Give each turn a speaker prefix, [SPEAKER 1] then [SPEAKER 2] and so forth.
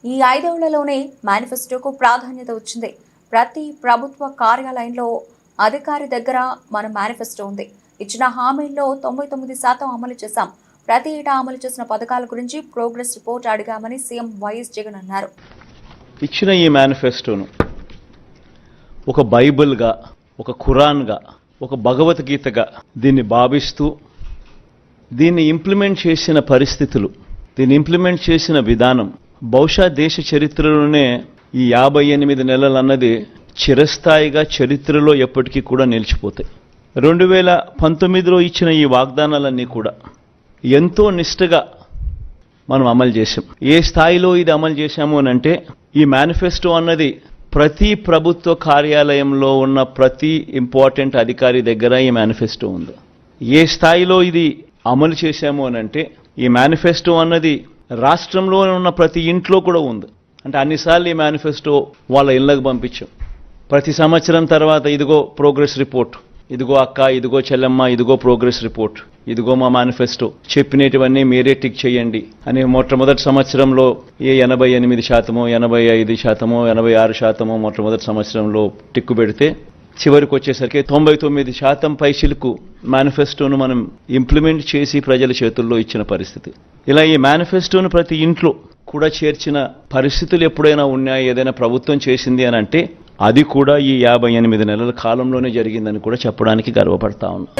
[SPEAKER 1] ఈ 5 ఏళ్లలోనే మేనిఫెస్టోకు ప్రాధాన్యత వచ్చింది. ప్రతి ప్రభుత్వ కార్యాలయంలో అధికారి దగ్గర మన మేనిఫెస్టో ఉంది. ఇచ్చిన హామీల్లో 99% అమలు చేశాం. ప్రతి ఏటా అమలు చేసిన పథకాల గురించి ప్రోగ్రెస్ రిపోర్ట్ అడిగామని సీఎం వైఎస్ జగన్ అన్నారు.
[SPEAKER 2] ఇచ్చిన ఈ మేనిఫెస్టోను ఒక బైబిల్గా, ఒక ఖురాన్గా, ఒక భగవద్గీతగా దీన్ని భావిస్తూ దీన్ని ఇంప్లిమెంట్ చేసిన పరిస్థితులు, దీన్ని ఇంప్లిమెంట్ చేసిన విధానం బహుశా దేశ చరిత్రలోనే ఈ 58 నెలలు అన్నది చిరస్థాయిగా చరిత్రలో ఎప్పటికీ కూడా నిలిచిపోతాయి. 2019లో ఇచ్చిన ఈ వాగ్దానాలన్నీ కూడా ఎంతో నిష్ఠగా మనం అమలు చేశాం. ఏ స్థాయిలో ఇది అమలు చేశాము అనంటే ఈ మేనిఫెస్టో అన్నది ప్రతి ప్రభుత్వ కార్యాలయంలో ఉన్న ప్రతి ఇంపార్టెంట్ అధికారి దగ్గర ఈ మేనిఫెస్టో ఉంది. ఏ స్థాయిలో ఇది అమలు చేశాము అనంటే ఈ మేనిఫెస్టో అన్నది రాష్ట్రంలో ఉన్న ప్రతి ఇంట్లో కూడా ఉంది. అంటే అన్నిసార్లు ఈ మేనిఫెస్టో వాళ్ళ ఇళ్లకు పంపించాం. ప్రతి సంవత్సరం తర్వాత ఇదిగో ప్రోగ్రెస్ రిపోర్ట్, ఇదిగో అక్క, ఇదిగో చెల్లెమ్మ, ఇదిగో ప్రోగ్రెస్ రిపోర్ట్, ఇదిగో మా మేనిఫెస్టో, చెప్పినటువన్నీ మీరే టిక్ చేయండి అని మొట్టమొదటి సంవత్సరంలో 88%, 85%, 86% మొట్టమొదటి సంవత్సరంలో టిక్కు పెడితే చివరికి వచ్చేసరికి 99% పైచిలకు మేనిఫెస్టోను మనం ఇంప్లిమెంట్ చేసి ప్రజల చేతుల్లో ఇచ్చిన పరిస్థితి. ఇలా ఈ మేనిఫెస్టోను ప్రతి ఇంట్లో కూడా చేర్చిన పరిస్థితులు ఎప్పుడైనా ఉన్నాయా, ఏదైనా ప్రభుత్వం చేసింది అని అంటే అది కూడా ఈ 58 నెలల కాలంలోనే జరిగిందని కూడా చెప్పడానికి గర్వపడతా ఉన్నాం.